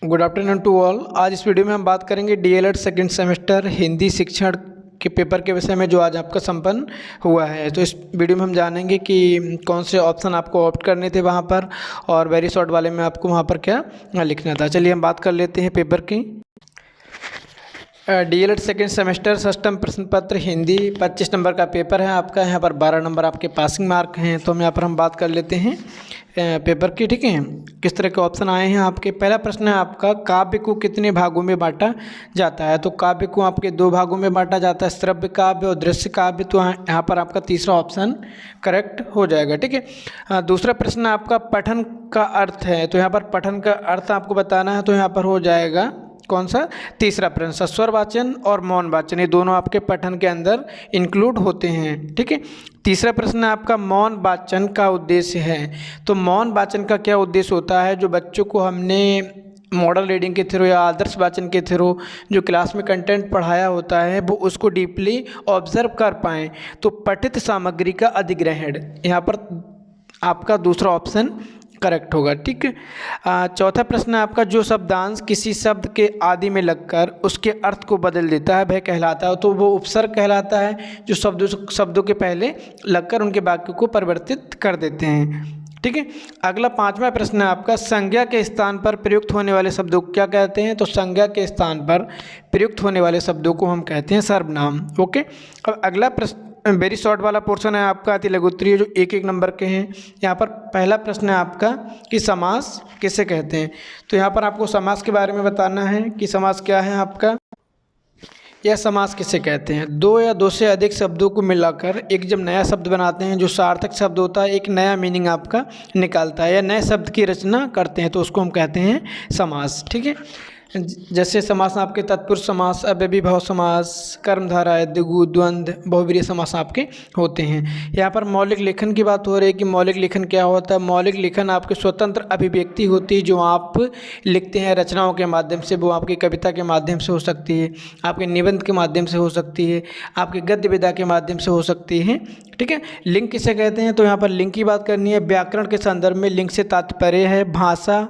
Good afternoon to all. आज इस video में हम बात करेंगे डीएलएड सेकंड सेमेस्टर हिंदी शिक्षण के पेपर के विषय में जो आज आपका संपन्न हुआ है। तो इस वीडियो में हम जानेंगे कि कौन से ऑप्शन आपको ऑप्ट करने थे वहाँ पर, और वेरी शॉर्ट वाले में आपको वहाँ पर क्या लिखना था। चलिए हम बात कर लेते हैं पेपर की। डीएलएड सेकंड सेमेस्टर षष्ठम प्रश्न पत्र हिंदी 25 नंबर का पेपर है आपका। यहाँ पर 12 नंबर आपके पासिंग मार्क हैं। तो हम यहाँ पर हम बात कर लेते हैं पेपर की, ठीक है। किस तरह के ऑप्शन आए हैं आपके। पहला प्रश्न है आपका, काव्य को कितने भागों में बांटा जाता है। तो काव्य को आपके 2 भागों में बांटा जाता है, श्रव्य काव्य और दृश्य काव्य। तो यहाँ पर आपका तीसरा ऑप्शन करेक्ट हो जाएगा, ठीक है। दूसरा प्रश्न आपका, पठन का अर्थ है। तो यहाँ पर पठन का अर्थ आपको बताना है। तो यहाँ पर हो जाएगा कौन सा, तीसरा प्रश्न। स्वर वाचन और मौन वाचन ये दोनों आपके पठन के अंदर इंक्लूड होते हैं, ठीक है। तीसरा प्रश्न आपका, मौन वाचन का उद्देश्य है। तो मौन वाचन का क्या उद्देश्य होता है। जो बच्चों को हमने मॉडल रीडिंग के थ्रू या आदर्श वाचन के थ्रू जो क्लास में कंटेंट पढ़ाया होता है वो उसको डीपली ऑब्जर्व कर पाएँ। तो पठित सामग्री का अधिग्रहण, यहाँ पर आपका दूसरा ऑप्शन करेक्ट होगा, ठीक है। चौथा प्रश्न है आपका, जो शब्दांश किसी शब्द के आदि में लगकर उसके अर्थ को बदल देता है वह कहलाता है। तो वो उपसर्ग कहलाता है, जो शब्दों के पहले लगकर उनके वाक्य को परिवर्तित कर देते हैं, ठीक है। अगला 5वां प्रश्न है आपका, संज्ञा के स्थान पर प्रयुक्त होने वाले शब्दों को क्या कहते हैं। तो संज्ञा के स्थान पर प्रयुक्त होने वाले शब्दों को हम कहते हैं सर्वनाम, ओके। अब अगला प्रश्न वेरी शॉर्ट वाला पोर्शन है आपका, अति लघु उत्तरीय, जो 1-1 नंबर के हैं। यहाँ पर पहला प्रश्न है आपका कि समास किसे कहते हैं। तो यहाँ पर आपको समास के बारे में बताना है कि समास क्या है आपका, यह समास किसे कहते हैं। 2 या 2 से अधिक शब्दों को मिलाकर एक जब नया शब्द बनाते हैं, जो सार्थक शब्द होता है, एक नया मीनिंग आपका निकालता है या नए शब्द की रचना करते हैं, तो उसको हम कहते हैं समास, ठीक है। जैसे समास आपके तत्पुरुष समास, अव्ययीभाव समास, कर्मधारय, द्विगु, द्वंद्व, बहुब्रीहि समास आपके होते हैं। यहाँ पर मौलिक लेखन की बात हो रही है कि मौलिक लेखन क्या होता है। मौलिक लेखन आपके स्वतंत्र अभिव्यक्ति होती है जो आप लिखते हैं रचनाओं के माध्यम से। वो आपकी कविता के माध्यम से हो सकती है, आपके निबंध के माध्यम से हो सकती है, आपके गद्य विधा के माध्यम से हो सकती है, ठीक है। लिंग किसे कहते हैं। तो यहाँ पर लिंग की बात करनी है। व्याकरण के संदर्भ में लिंग से तात्पर्य है भाषा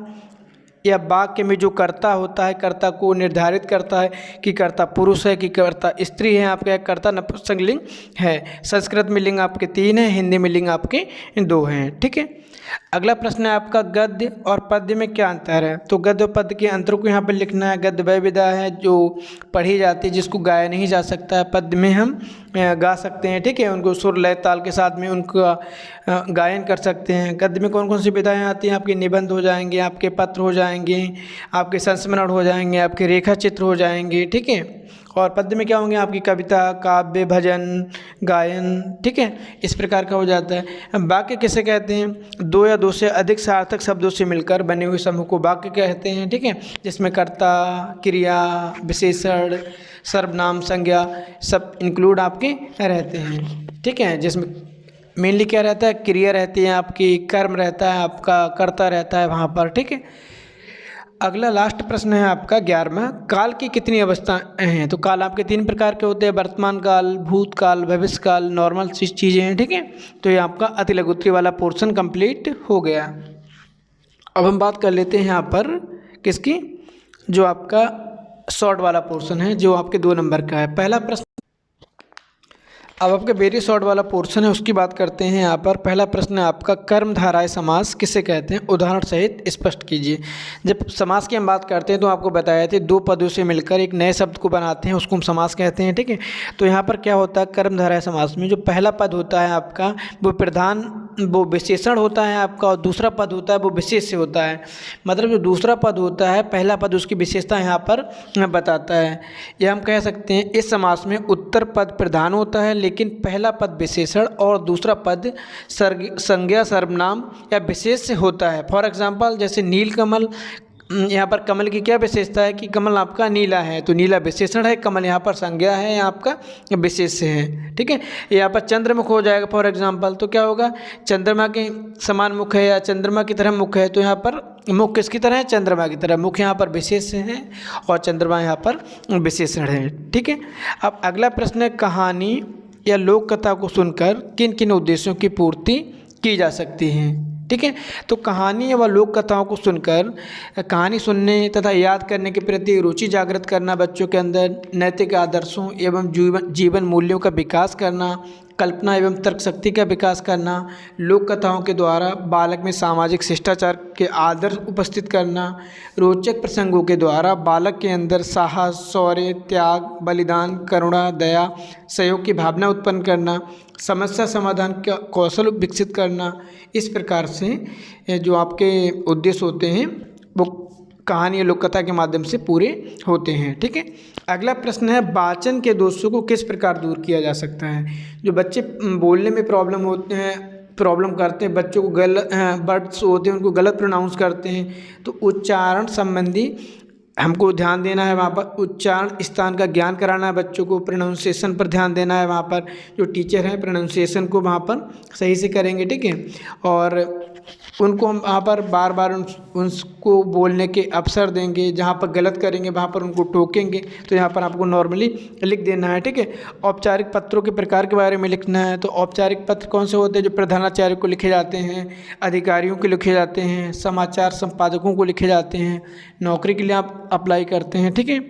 या वाक्य में जो कर्ता होता है, कर्ता को निर्धारित करता है कि कर्ता पुरुष है कि कर्ता स्त्री है, आपका कर्ता नपुंसकलिंग है। संस्कृत में लिंग आपके 3 हैं, हिंदी में लिंग आपके 2 हैं, ठीक है। अगला प्रश्न है आपका, गद्य और पद्य में क्या अंतर है। तो गद्य और पद्य के अंतर को यहाँ पर लिखना है। गद्य वह विधा है जो पढ़ी जाती है, जिसको गाया नहीं जा सकता है। पद्य में हम गा सकते हैं, ठीक है। उनको सुर लय ताल के साथ में उनका गायन कर सकते हैं। गद्य में कौन कौन सी विधाएँ आती हैं, आपके निबंध हो जाएंगे, आपके पत्र हो जाएंगे, आपके संस्मरण हो जाएंगे, आपके रेखा चित्र हो जाएंगे, ठीक है। और पद्य में क्या होंगे, आपकी कविता, काव्य, भजन, गायन, ठीक है, इस प्रकार का हो जाता है। वाक्य किसे कहते हैं। 2 या 2 से अधिक सार्थक शब्दों से मिलकर बने हुए समूह को वाक्य कहते हैं, ठीक है। जिसमें कर्ता, क्रिया, विशेषण, सर्वनाम, संज्ञा सब इंक्लूड आपके रहते हैं, ठीक है। जिसमें मेनली क्या रहता है, क्रिया रहती है आपकी, कर्म रहता है आपका, कर्ता रहता है वहाँ पर, ठीक है। अगला लास्ट प्रश्न है आपका 11वां, काल की कितनी अवस्थाएं हैं। तो काल आपके 3 प्रकार के होते हैं, वर्तमान काल, भूतकाल, भविष्यकाल, नॉर्मल चीज़ें हैं, ठीक है। तो ये आपका अति लघु उत्तरीय वाला पोर्शन कंप्लीट हो गया। अब हम बात कर लेते हैं यहाँ पर किसकी, जो आपका शॉर्ट वाला पोर्शन है, जो आपके 2 नंबर का है। पहला प्रश्न, अब आपका वेरी शॉर्ट वाला पोर्शन है, उसकी बात करते हैं यहाँ पर। पहला प्रश्न है आपका, कर्मधारय समास किसे कहते हैं, उदाहरण सहित स्पष्ट कीजिए। जब समास की हम बात करते हैं तो आपको बताया था 2 पदों से मिलकर एक नए शब्द को बनाते हैं, उसको हम समास कहते हैं, ठीक है। तो यहाँ पर क्या होता है, कर्मधारय समास में जो पहला पद होता है आपका वो विशेषण होता है आपका, और दूसरा पद होता है वो विशेष्य होता है। मतलब जो दूसरा पद होता है, पहला पद उसकी विशेषता यहाँ पर बताता है। यह हम कह सकते हैं इस समास में उत्तर पद प्रधान होता है, लेकिन पहला पद विशेषण और दूसरा पद संज्ञा, सर्वनाम या विशेष्य होता है। फॉर एग्जांपल जैसे नीलकमल, यहाँ पर कमल की क्या विशेषता है कि कमल आपका नीला है, तो नीला विशेषण है, कमल यहाँ पर संज्ञा है, यहाँ आपका विशेष्य है, ठीक है। यहाँ पर चंद्रमुख हो जाएगा फॉर एग्जांपल, तो क्या होगा, चंद्रमा के समान मुख है या चंद्रमा की तरह मुख है, तो यहाँ पर मुख किसकी तरह है, चंद्रमा की तरह। मुख यहाँ पर विशेष्य है और चंद्रमा यहाँ पर विशेषण है, ठीक है। अब अगला प्रश्न है, कहानी या लोक कथा को सुनकर किन किन उद्देश्यों की पूर्ति की जा सकती है। ठीक है। तो कहानी व लोक कथाओं को सुनकर कहानी सुनने तथा याद करने के प्रति रुचि जागृत करना, बच्चों के अंदर नैतिक आदर्शों एवं जीवन मूल्यों का विकास करना, कल्पना एवं तर्क शक्ति का विकास करना, लोक कथाओं के द्वारा बालक में सामाजिक शिष्टाचार के आदर्श उपस्थित करना, रोचक प्रसंगों के द्वारा बालक के अंदर साहस, शौर्य, त्याग, बलिदान, करुणा, दया, सहयोग की भावना उत्पन्न करना, समस्या समाधान का कौशल विकसित करना। इस प्रकार से जो आपके उद्देश्य होते हैं वो कहानी या लोक कथा के माध्यम से पूरे होते हैं। ठीक है। अगला प्रश्न है, वाचन के दोषों को किस प्रकार दूर किया जा सकता है। जो बच्चे बोलने में प्रॉब्लम करते हैं, बच्चों को गलत वर्ड्स होते हैं उनको गलत प्रोनाउंस करते हैं, तो उच्चारण संबंधी हमको ध्यान देना है। वहाँ पर उच्चारण स्थान का ज्ञान कराना है बच्चों को, प्रोनाउंसिएशन पर ध्यान देना है। वहाँ पर जो टीचर हैं प्रोनाउंसिएशन को वहाँ पर सही से करेंगे। ठीक है। और उनको हम वहाँ पर बार बार उनको बोलने के अवसर देंगे, जहाँ पर गलत करेंगे वहाँ पर उनको टोकेंगे। तो यहाँ पर आपको नॉर्मली लिख देना है। ठीक है। औपचारिक पत्रों के प्रकार के बारे में लिखना है। तो औपचारिक पत्र कौन से होते हैं, जो प्रधानाचार्य को लिखे जाते हैं, अधिकारियों को लिखे जाते हैं, समाचार संपादकों को लिखे जाते हैं, नौकरी के लिए आप अप्लाई करते हैं। ठीक है।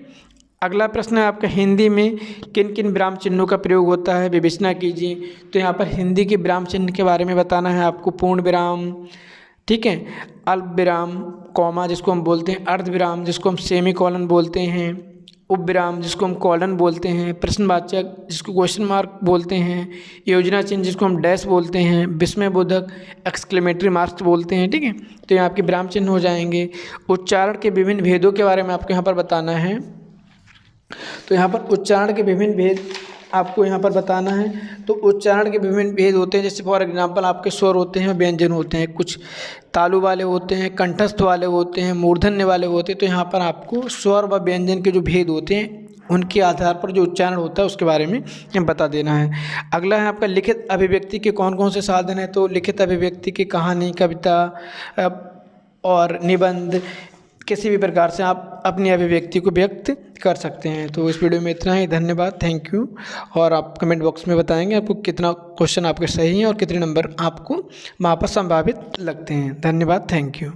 अगला प्रश्न है आपका, हिंदी में किन किन विराम चिन्हों का प्रयोग होता है, विवेचना कीजिए। तो यहाँ पर हिंदी के विराम चिन्ह के बारे में बताना है आपको। पूर्ण विराम, ठीक है, अल्प विराम, कॉमा जिसको हम बोलते हैं, अर्ध विराम जिसको हम सेमी कॉलन बोलते हैं, उप विराम जिसको हम कॉलन बोलते हैं, प्रश्नवाचक जिसको क्वेश्चन मार्क बोलते हैं, योजना चिन्ह जिसको हम डैश बोलते हैं, विस्मयबोधक एक्सक्लेमेटरी मार्क्स बोलते हैं। ठीक है। तो ये आपके विराम चिन्ह हो जाएंगे। उच्चारण के विभिन्न भेदों के बारे में आपको यहाँ पर बताना है। तो यहाँ पर उच्चारण के विभिन्न भेद आपको यहाँ पर बताना है। तो उच्चारण के विभिन्न भेद होते हैं, जैसे फॉर एग्जांपल आपके स्वर होते हैं, व्यंजन होते हैं, कुछ तालु वाले होते हैं, कंठस्थ वाले होते हैं, मूर्धन्य वाले होते हैं। तो यहाँ पर आपको स्वर व व्यंजन के जो भेद होते हैं उनके आधार पर जो उच्चारण होता है उसके बारे में बता देना है। अगला है आपका, लिखित अभिव्यक्ति के कौन कौन से साधन हैं। तो लिखित अभिव्यक्ति की कहानी, कविता और निबंध, किसी भी प्रकार से आप अपनी अभिव्यक्ति को व्यक्त कर सकते हैं। तो इस वीडियो में इतना ही। धन्यवाद, थैंक यू। और आप कमेंट बॉक्स में बताएंगे आपको कितना क्वेश्चन आपके सही हैं और कितने नंबर आपको वहाँ पर संभावित लगते हैं। धन्यवाद, थैंक यू।